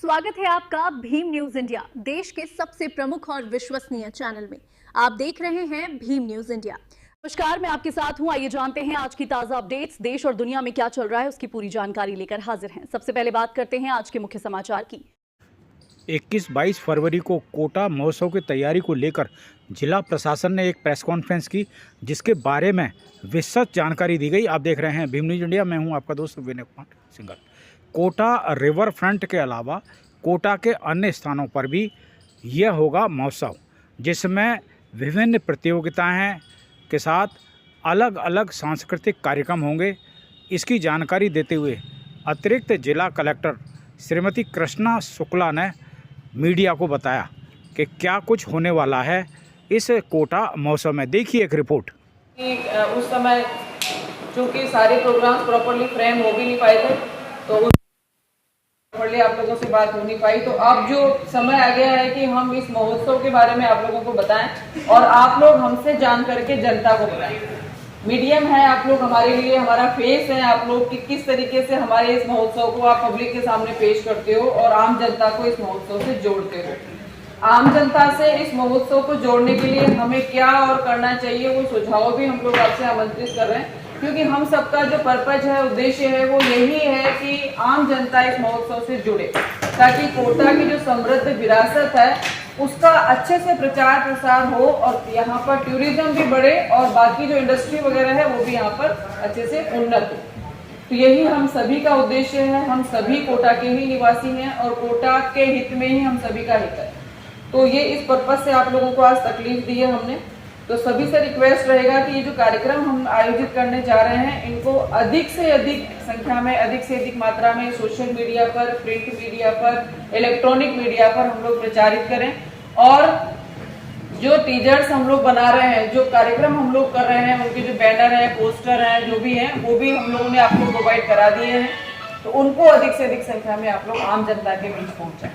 स्वागत है आपका भीम न्यूज इंडिया, देश के सबसे प्रमुख और विश्वसनीय चैनल में। आप देख रहे हैं भीम न्यूज इंडिया। नमस्कार, मैं आपके साथ हूं। आइए जानते हैं आज की ताजा अपडेट्स। देश और दुनिया में क्या चल रहा है उसकी पूरी जानकारी लेकर हाजिर हैं। सबसे पहले बात करते हैं आज के मुख्य समाचार की। 21-22 फरवरी को कोटा महोत्सव की तैयारी को लेकर जिला प्रशासन ने एक प्रेस कॉन्फ्रेंस की, जिसके बारे में विस्तृत जानकारी दी गई। आप देख रहे हैं भीम न्यूज इंडिया, मैं हूं आपका दोस्त विनय कुमार सिंघल। कोटा रिवर फ्रंट के अलावा कोटा के अन्य स्थानों पर भी यह होगा महोत्सव, जिसमें विभिन्न प्रतियोगिताएं के साथ अलग अलग सांस्कृतिक कार्यक्रम होंगे। इसकी जानकारी देते हुए अतिरिक्त जिला कलेक्टर श्रीमती कृष्णा शुक्ला ने मीडिया को बताया कि क्या कुछ होने वाला है इस कोटा महोत्सव में। देखिए एक रिपोर्ट। उस समय चूँकि सारे प्रोग्राम्स प्रॉपर्ली फ्रेम हो भी नहीं पाए थे, तो उस प्रॉपर्ली आप लोगों से बात हो नहीं पाई। तो अब जो समय आ गया है कि हम इस महोत्सव के बारे में आप लोगों को बताएं और आप लोग हमसे जान करके जनता को बताएं। मीडियम है, आप लोग हमारे लिए हमारा फेस है। आप लोग किस तरीके से हमारे इस महोत्सव को आप पब्लिक के सामने पेश करते हो और आम जनता को इस महोत्सव से जोड़ते हो। आम जनता से इस महोत्सव को जोड़ने के लिए हमें क्या और करना चाहिए, वो सुझाव भी हम लोग आपसे आमंत्रित कर रहे हैं, क्योंकि हम सबका जो पर्पज है, उद्देश्य है, वो यही है कि आम जनता इस महोत्सव से जुड़े, ताकि कोटा की जो समृद्ध विरासत है उसका अच्छे से प्रचार प्रसार हो और यहाँ पर टूरिज्म भी बढ़े और बाकी जो इंडस्ट्री वगैरह है वो भी यहाँ पर अच्छे से उन्नत हो। तो यही हम सभी का उद्देश्य है। हम सभी कोटा के ही निवासी हैं और कोटा के हित में ही हम सभी का हित है। तो ये इस पर्पज से आप लोगों को आज तकलीफ दी है हमने। तो सभी से रिक्वेस्ट रहेगा कि ये जो कार्यक्रम हम आयोजित करने जा रहे हैं, इनको अधिक से अधिक संख्या में, अधिक से अधिक मात्रा में सोशल मीडिया पर, प्रिंट मीडिया पर, इलेक्ट्रॉनिक मीडिया पर हम लोग प्रचारित करें। और जो टीजर्स हम लोग बना रहे हैं, जो कार्यक्रम हम लोग कर रहे हैं, उनके जो बैनर हैं, पोस्टर हैं, जो भी हैं, वो भी हम लोगों ने आपको प्रोवाइड करा दिए हैं। तो उनको अधिक से अधिक संख्या में आप लोग आम जनता के बीच पहुंचाएं।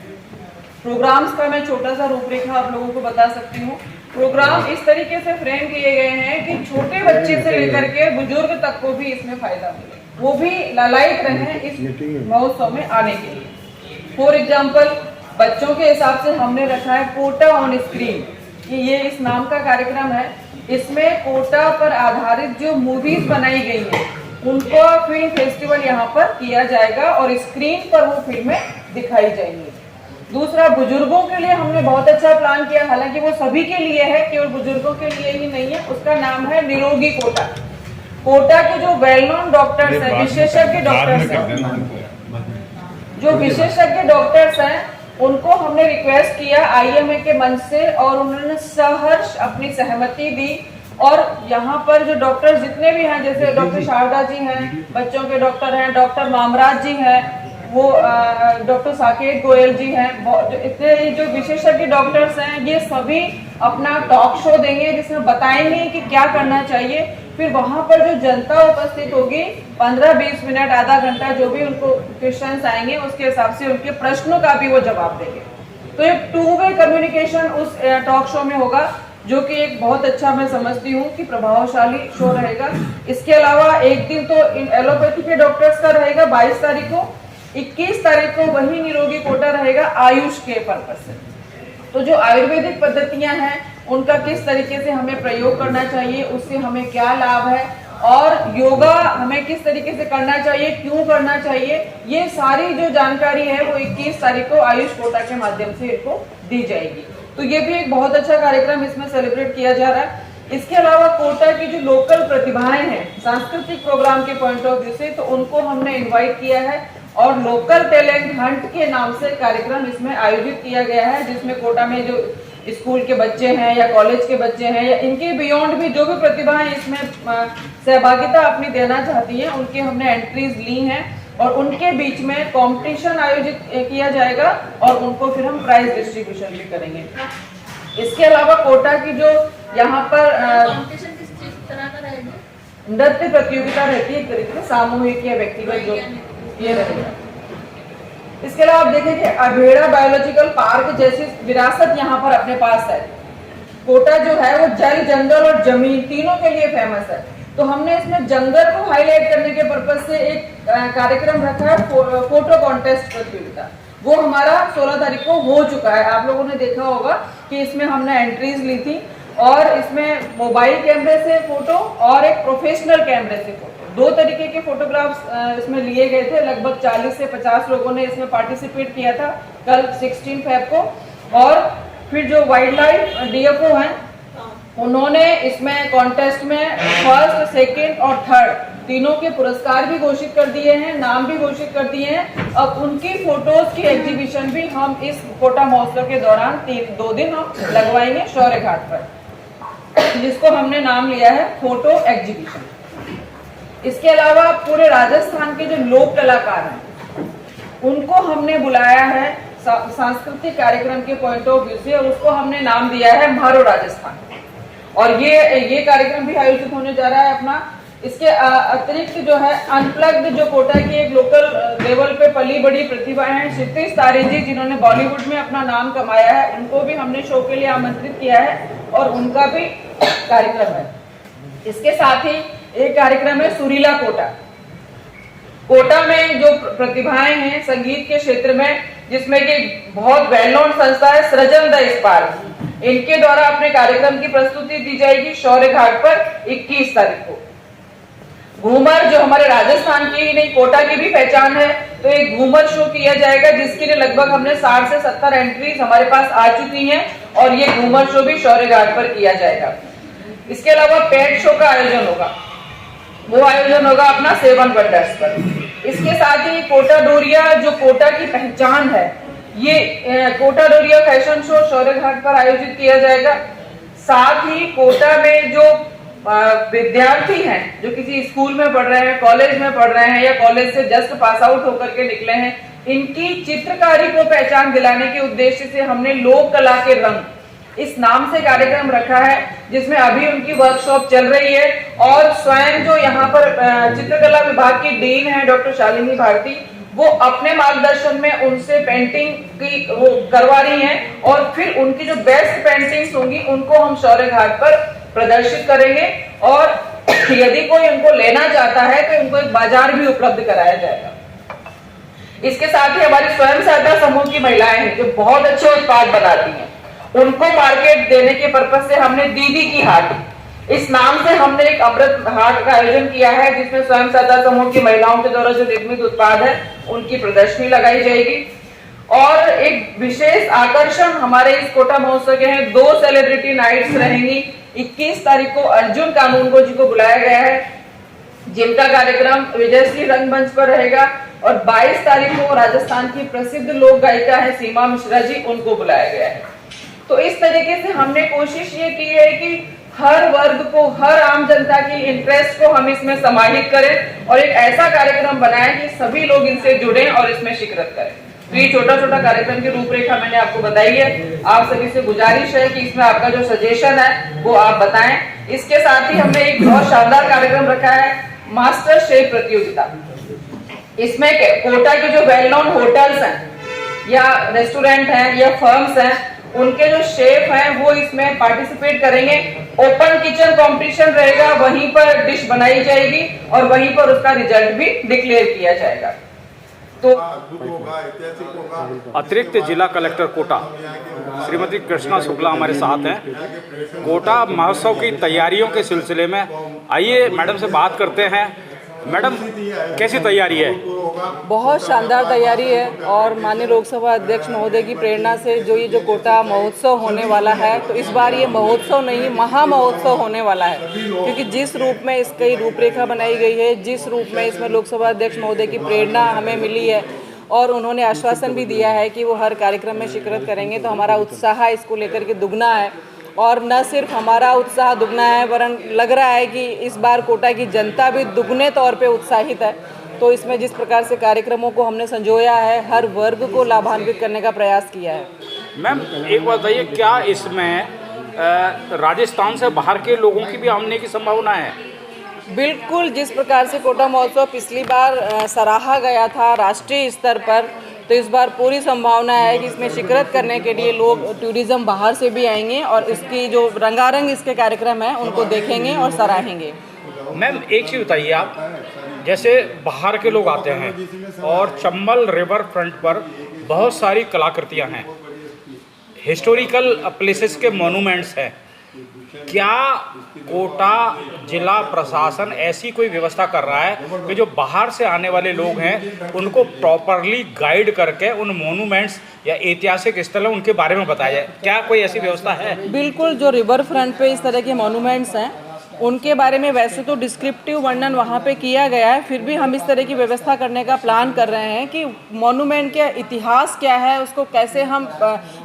प्रोग्राम्स का मैं छोटा सा रूपरेखा आप लोगों को बता सकती हूँ। प्रोग्राम इस तरीके से फ्रेम किए गए हैं कि छोटे बच्चे से लेकर के बुजुर्ग तक को भी इसमें फायदा मिले, वो भी लालायित रहे इस महोत्सव में आने के लिए। फॉर एग्जाम्पल, बच्चों के हिसाब से हमने रखा है कोटा ऑन स्क्रीन, कि ये इस नाम का कार्यक्रम है। इसमें कोटा पर आधारित जो मूवीज बनाई गई है उनको फिल्म फेस्टिवल यहाँ पर किया जाएगा और स्क्रीन पर वो फिल्में दिखाई जाएंगी। दूसरा, बुजुर्गों के लिए हमने बहुत अच्छा प्लान किया, हालांकि वो सभी के लिए है, केवल बुजुर्गों के लिए ही नहीं है। उसका नाम है निरोगी कोटा। कोटा के जो वेल नोन डॉक्टर्स हैं, विशेषज्ञ डॉक्टर्स हैं, जो विशेषज्ञ डॉक्टर्स हैं, उनको हमने रिक्वेस्ट किया आईएमए के मंच से और उन्होंने सहर्ष अपनी सहमति दी। और यहाँ पर जो डॉक्टर जितने भी हैं, जैसे डॉक्टर शारदा जी हैं, बच्चों के डॉक्टर हैं, डॉक्टर मामराज जी हैं, वो डॉक्टर साकेत गोयल जी हैं, इतने जो विशेषज्ञ डॉक्टर्स हैं, ये सभी अपना टॉक शो देंगे जिसमें बताएंगे कि क्या करना चाहिए। फिर वहां पर जो जनता उपस्थित होगी, 15-20 मिनट, आधा घंटा, जो भी उनको क्वेश्चंस आएंगे उसके हिसाब से उनके प्रश्नों का भी वो जवाब देंगे। तो एक 2 वे कम्युनिकेशन उस टॉक शो में होगा, जो कि एक बहुत अच्छा, मैं समझती हूँ कि प्रभावशाली शो रहेगा। इसके अलावा एक दिन तो एलोपैथी के डॉक्टर्स का रहेगा 22 तारीख को। 21 तारीख को वही निरोगी कोटा रहेगा आयुष के पर्पस से। तो जो आयुर्वेदिक पद्धतियां हैं उनका किस तरीके से हमें प्रयोग करना चाहिए, उससे हमें क्या लाभ है, और योगा हमें किस तरीके से करना चाहिए, क्यों करना चाहिए, ये सारी जो जानकारी है वो 21 तारीख को आयुष कोटा के माध्यम से इनको दी जाएगी। तो ये भी एक बहुत अच्छा कार्यक्रम इसमें सेलिब्रेट किया जा रहा है। इसके अलावा कोटा की जो लोकल प्रतिभाएं हैं सांस्कृतिक प्रोग्राम के पॉइंट ऑफ व्यू से, तो उनको हमने इन्वाइट किया है और लोकल टैलेंट हंट के नाम से कार्यक्रम इसमें आयोजित किया गया है, जिसमें कोटा में जो स्कूल के बच्चे हैं या कॉलेज के बच्चे हैं या इनके बियॉन्ड भी जो भी प्रतिभाएं इसमें सहभागिता अपनी देना चाहती हैं, उनके हमने एंट्रीज ली हैं और उनके बीच में कंपटीशन आयोजित किया जाएगा और उनको फिर हम प्राइज डिस्ट्रीब्यूशन भी करेंगे। इसके अलावा कोटा की जो यहाँ पर नृत्य प्रतियोगिता रहती है, एक तरीके से सामूहिक या व्यक्तिगत, जो ये रहेगा। इसके अलावा आप देखें कि अभेड़ा बायोलॉजिकल पार्क जैसी विरासत यहाँ पर अपने पास है। कोटा जो है वो जल, जंगल और जमीन तीनों के लिए फेमस है। तो हमने इसमें जंगल को हाईलाइट करने के पर्पज से एक कार्यक्रम रखा है, फोटो कॉन्टेस्ट प्रतियोगिता। वो हमारा 16 तारीख को हो चुका है। आप लोगों ने देखा होगा कि इसमें हमने एंट्रीज ली थी और इसमें मोबाइल कैमरे से फोटो और एक प्रोफेशनल कैमरे से फोटो, दो तरीके के फोटोग्राफ्स इसमें लिए गए थे। लगभग 40 से 50 लोगों ने इसमें पार्टिसिपेट किया था कल 16 फेब को। और फिर जो वाइल्ड लाइफ डीएफओ हैं उन्होंने इसमें कॉन्टेस्ट में फर्स्ट, सेकंड और थर्ड तीनों के पुरस्कार भी घोषित कर दिए हैं, नाम भी घोषित कर दिए हैं। अब उनकी फोटोज की एग्जीबिशन भी हम इस कोटा महोत्सव के दौरान 2 दिन हम लगवाएंगे शौर्य घाट पर, जिसको हमने नाम लिया है फोटो एग्जीबिशन। इसके अलावा पूरे राजस्थान के जो लोक कलाकार हैं उनको हमने बुलाया है सांस्कृतिक कार्यक्रम के पॉइंट ऑफ व्यू से, और उसको हमने नाम दिया है म्हारो राजस्थान। और ये कार्यक्रम भी आयोजित होने जा रहा है अपना। इसके अतिरिक्त जो है अनप्लग्ड, जो कोटा की एक लोकल लेवल पे पली बड़ी प्रतिभा है क्षितिज तारे जी, जिन्होंने बॉलीवुड में अपना नाम कमाया है, उनको भी हमने शो के लिए आमंत्रित किया है और उनका भी कार्यक्रम है। इसके साथ ही एक कार्यक्रम है सुरीला कोटा। कोटा में जो प्रतिभाएं हैं संगीत के क्षेत्र में, जिसमें कि बहुत वेल नोन संस्था है सृजन द स्पार्क, इनके द्वारा अपने कार्यक्रम की प्रस्तुति दी जाएगी शौर्य घाट पर 21 तारीख को। घूमर, जो हमारे राजस्थान की ही नहीं कोटा की भी पहचान है, तो एक घूमर शो किया जाएगा जिसके लिए लगभग हमने 60 से 70 एंट्रीज हमारे पास आ चुकी हैं और ये घूमर शो भी शौर्य घाट पर किया जाएगा। इसके अलावा पेट शो का आयोजन होगा, वो आयोजन होगा अपना 7 वंडर्स पर। इसके साथ ही कोटा डोरिया, जो कोटा की पहचान है, ये कोटा डोरिया फैशन शो शौर्य घाट पर आयोजित किया जाएगा। साथ ही कोटा में जो विद्यार्थी हैं, जो किसी स्कूल में पढ़ रहे हैं, कॉलेज में पढ़ रहे हैं या कॉलेज से जस्ट पास आउट होकर के निकले हैं, इनकी चित्रकारी को पहचान दिलाने के उद्देश्य से हमने लोक कला के रंग इस नाम से कार्यक्रम रखा है, जिसमें अभी उनकी वर्कशॉप चल रही है। और स्वयं जो यहाँ पर चित्रकला विभाग की डीन है डॉक्टर शालिनी भारती, वो अपने मार्गदर्शन में उनसे पेंटिंग की वो करवा रही हैं और फिर उनकी जो बेस्ट पेंटिंग्स होंगी उनको हम शौर्य घाट पर प्रदर्शित करेंगे। और यदि कोई उनको लेना चाहता है तो उनको एक बाजार भी उपलब्ध कराया जाएगा। इसके साथ ही हमारी स्वयं सहायता समूह की महिलाएं हैं जो बहुत अच्छे उत्पाद बनाती हैं, उनको मार्केट देने के पर्पज से हमने दीदी की हाट, इस नाम से हमने एक अमृत हाट का आयोजन किया है, जिसमें स्वयं सहायता समूह की महिलाओं के द्वारा जो निर्मित उत्पाद है उनकी प्रदर्शनी लगाई जाएगी। और एक विशेष आकर्षण हमारे इस कोटा महोत्सव के हैं, 2 सेलिब्रिटी नाइट्स रहेंगी। 21 तारीख को अर्जुन कानूनगो जी को बुलाया गया है, जिनका कार्यक्रम विजयश्री रंगमंच पर रहेगा। और 22 तारीख को राजस्थान की प्रसिद्ध लोक गायिका है सीमा मिश्रा जी, उनको बुलाया गया है। तो इस तरीके से हमने कोशिश ये की है कि हर वर्ग को, हर आम जनता की इंटरेस्ट को हम इसमें समाहित करें और एक ऐसा कार्यक्रम बनाएं कि सभी लोग इनसे जुड़ें और इसमें शिरकत करें। तो ये छोटा छोटा कार्यक्रम की रूपरेखा मैंने आपको बताई है। आप सभी से गुजारिश है कि इसमें आपका जो सजेशन है वो आप बताएं। इसके साथ ही हमने एक बहुत शानदार कार्यक्रम रखा है, मास्टर शेफ प्रतियोगिता। इसमें कोटा के जो वेल नोन होटल्स हैं या रेस्टोरेंट हैं या फर्म्स हैं, उनके जो शेफ हैं वो इसमें पार्टिसिपेट करेंगे। ओपन किचन कंपटीशन रहेगा, वहीं पर डिश बनाई जाएगी और वहीं पर उसका रिजल्ट भी डिक्लेयर किया जाएगा। तो अतिरिक्त जिला कलेक्टर कोटा श्रीमती कृष्णा शुक्ला हमारे साथ हैं। कोटा महोत्सव की तैयारियों के सिलसिले में आइए मैडम से बात करते हैं। मैडम, कैसी तैयारी है? बहुत शानदार तैयारी है और माननीय लोकसभा अध्यक्ष महोदय की प्रेरणा से जो कोटा महोत्सव होने वाला है, तो इस बार ये महोत्सव नहीं महा महोत्सव होने वाला है, क्योंकि जिस रूप में इसकी रूपरेखा बनाई गई है, जिस रूप में इसमें लोकसभा अध्यक्ष महोदय की प्रेरणा हमें मिली है और उन्होंने आश्वासन भी दिया है कि वो हर कार्यक्रम में शिरकत करेंगे, तो हमारा उत्साह इसको लेकर के दुगना है। और न सिर्फ हमारा उत्साह दुगना है, वरन लग रहा है कि इस बार कोटा की जनता भी दुगने तौर पे उत्साहित है। तो इसमें जिस प्रकार से कार्यक्रमों को हमने संजोया है, हर वर्ग को लाभान्वित करने का प्रयास किया है। मैम, एक बात बताइए, क्या इसमें राजस्थान से बाहर के लोगों की भी आने की संभावना है? बिल्कुल, जिस प्रकार से कोटा महोत्सव पिछली बार सराहा गया था राष्ट्रीय स्तर पर, तो इस बार पूरी संभावना है कि इसमें शिरकत करने के लिए लोग टूरिज्म बाहर से भी आएंगे और इसकी जो रंगारंग इसके कार्यक्रम हैं उनको देखेंगे और सराहेंगे। मैम, एक चीज़ बताइए आप, जैसे बाहर के लोग आते हैं और चंबल रिवर फ्रंट पर बहुत सारी कलाकृतियाँ हैं, हिस्टोरिकल प्लेसेस के मॉन्यूमेंट्स हैं। क्या कोटा जिला प्रशासन ऐसी कोई व्यवस्था कर रहा है कि जो बाहर से आने वाले लोग हैं उनको प्रॉपरली गाइड करके उन मॉन्यूमेंट्स या ऐतिहासिक स्थलों उनके बारे में बताया जाए? क्या कोई ऐसी व्यवस्था है? बिल्कुल, जो रिवर फ्रंट पे इस तरह के मॉन्यूमेंट्स हैं उनके बारे में वैसे तो डिस्क्रिप्टिव वर्णन वहाँ पे किया गया है, फिर भी हम इस तरह की व्यवस्था करने का प्लान कर रहे हैं कि मॉन्यूमेंट का इतिहास क्या है, उसको कैसे हम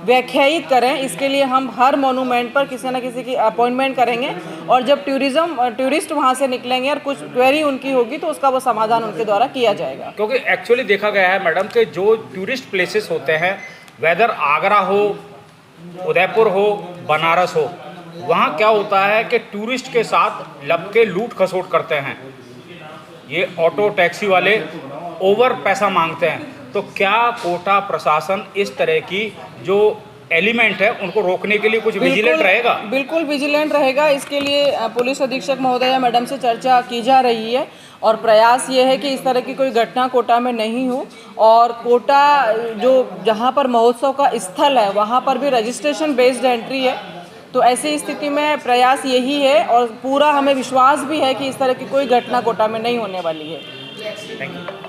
व्याख्यायित करें। इसके लिए हम हर मॉन्यूमेंट पर किसी न किसी की अपॉइंटमेंट करेंगे और जब टूरिस्ट वहाँ से निकलेंगे और कुछ क्वेरी उनकी होगी तो उसका वो समाधान उनके द्वारा किया जाएगा। क्योंकि एक्चुअली देखा गया है मैडम कि जो टूरिस्ट प्लेसेस होते हैं, वेदर आगरा हो, उदयपुर हो, बनारस हो, वहाँ क्या होता है कि टूरिस्ट के साथ लब के लूट खसोट करते हैं। ये ऑटो टैक्सी वाले ओवर पैसा मांगते हैं। तो क्या कोटा प्रशासन इस तरह की जो एलिमेंट है उनको रोकने के लिए कुछ विजिलेंट रहेगा? बिल्कुल विजिलेंट रहेगा। इसके लिए पुलिस अधीक्षक महोदया मैडम से चर्चा की जा रही है और प्रयास ये है कि इस तरह की कोई घटना कोटा में नहीं हो। और कोटा जो जहाँ पर महोत्सव का स्थल है वहाँ पर भी रजिस्ट्रेशन बेस्ड एंट्री है, तो ऐसी स्थिति में प्रयास यही है और पूरा हमें विश्वास भी है कि इस तरह की कोई घटना कोटा में नहीं होने वाली है। Thank you.